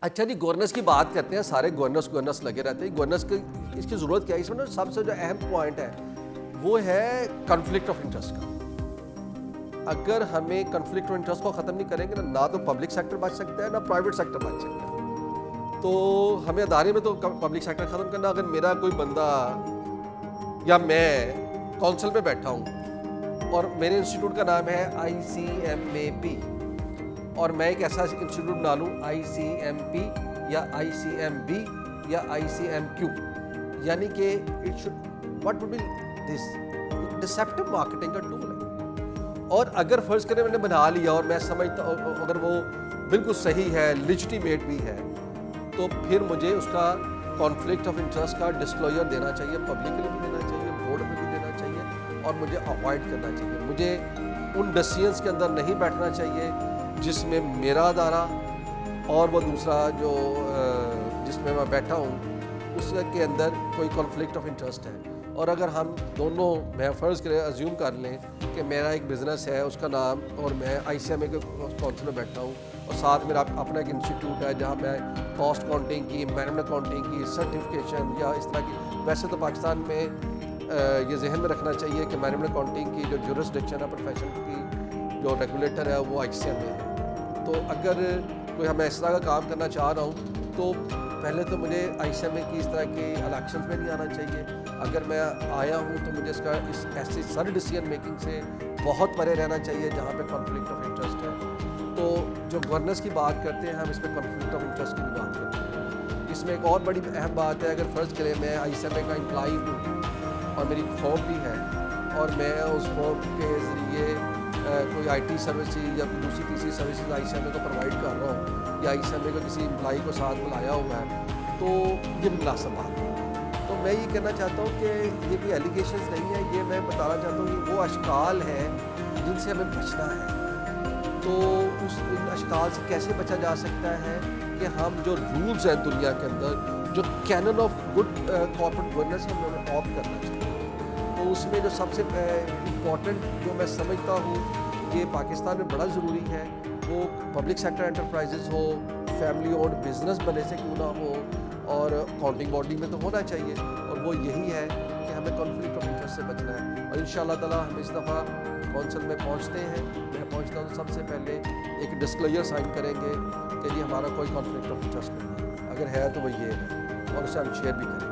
اچھا جی، گورننس کی بات کرتے ہیں. سارے گورننس لگے رہتے ہیں. گورننس کی اس کی ضرورت کیا ہے؟ اس میں سب سے جو اہم پوائنٹ ہے وہ ہے کنفلکٹ آف انٹرسٹ کا. اگر ہمیں کنفلکٹ آف انٹرسٹ کو ختم نہیں کریں گے نہ تو پبلک سیکٹر بچ سکتا ہے نہ پرائیویٹ سیکٹر بچ سکتا ہے. تو ہمیں ادارے میں تو پبلک سیکٹر ختم کرنا. اگر میرا کوئی بندہ یا میں کونسل میں بیٹھا ہوں اور میرے انسٹیٹیوٹ کا نام ہے ICMAP اور میں ایک ایسا انسٹیٹیوٹ بنا لوں ICMP یا ICMB یا ICMQ، یعنی کہ what would be this deceptive marketing کا ٹول ہے. اور اگر فرض کریں میں نے بنا لیا اور میں سمجھتا اگر وہ بالکل صحیح ہے، لیجٹیمیٹ بھی ہے، تو پھر مجھے اس کا کانفلکٹ آف انٹرسٹ کا ڈسکلوجر دینا چاہیے، پبلکلی بھی دینا چاہیے، بورڈ میں بھی دینا چاہیے، اور مجھے اوائڈ کرنا چاہیے. مجھے ان ڈیسیژنس کے اندر نہیں بیٹھنا چاہیے جس میں میرا ادارہ اور وہ دوسرا جو جس میں میں بیٹھا ہوں اس کے اندر کوئی کانفلکٹ آف انٹرسٹ ہے. اور اگر ہم دونوں، میں فرض کریں ازیوم کر لیں کہ میرا ایک بزنس ہے اس کا نام، اور میں ICMA کے کونسل میں بیٹھا ہوں اور ساتھ میرا اپنا ایک انسٹیٹیوٹ ہے جہاں میں کاسٹ اکاؤنٹنگ کی، مینجمنٹ اکاؤنٹنگ کی سرٹیفکیشن یا اس طرح کی. ویسے تو پاکستان میں یہ ذہن میں رکھنا چاہیے کہ مینجمنٹ اکاؤنٹنگ کی جو جورسڈکشن ہے پروفیشن کی جو ریگولیٹر ہے وہ ICMA ہے. تو اگر کوئی ہمیں اس طرح کا کام کرنا چاہ رہا ہوں تو پہلے تو مجھے ICMA کی اس طرح کے الیکشنز میں نہیں آنا چاہیے. اگر میں آیا ہوں تو مجھے اس کا ایسی سر ڈیسیژن میکنگ سے بہت پرے رہنا چاہیے جہاں پہ کانفلکٹ آف انٹرسٹ ہے. تو جو گورننس کی بات کرتے ہیں ہم اس میں کانفلکٹ آف انٹرسٹ کی بھی بات کرتے ہیں. اس میں ایک اور بڑی اہم بات ہے، اگر فرض کریں میں ICMA کا امپلائی ہوں اور میری فارم بھی ہے اور میں اس فارم کے ذریعے کوئی IT سروسز یا کوئی دوسری تیسری سروسز ICMA کو پرووائڈ کر رہا ہوں یا ICMA کو کسی امپلائی کو ساتھ بلایا ہوا ہے، تو یہ مناسب بات ہے. تو میں یہ کہنا چاہتا ہوں کہ یہ کوئی ایلیگیشنز نہیں ہے، یہ میں بتانا چاہتا ہوں کہ وہ اشکال ہیں جن سے ہمیں بچنا ہے. تو ان اشکال سے کیسے بچا جا سکتا ہے کہ ہم جو رولز ہیں دنیا کے اندر، جو canon of good corporate governance ہے ہمیں اڈاپٹ کرنا چاہیے. تو اس میں جو سب سے امپورٹنٹ جو میں سمجھتا ہوں کہ پاکستان میں بڑا ضروری ہے وہ پبلک سیکٹر انٹرپرائزز ہو، فیملی اونڈ بزنس بنے سے کیوں نہ ہو، اور اکاؤنٹنگ باڈی میں تو ہونا چاہیے. اور وہ یہی ہے کہ ہمیں کانفلکٹ آف انٹرسٹ سے بچنا ہے. اور انشاءاللہ تعالیٰ ہم اس دفعہ کونسل میں پہنچتے ہیں، میں پہنچتا ہوں تو سب سے پہلے ایک ڈسکلوجر سائن کریں گے کہ جی ہمارا کوئی کانفلکٹ آف انٹرسٹ نہیں ہے. اگر ہے تو وہ یہ ہے اور اسے ہم شیئر بھی کریں.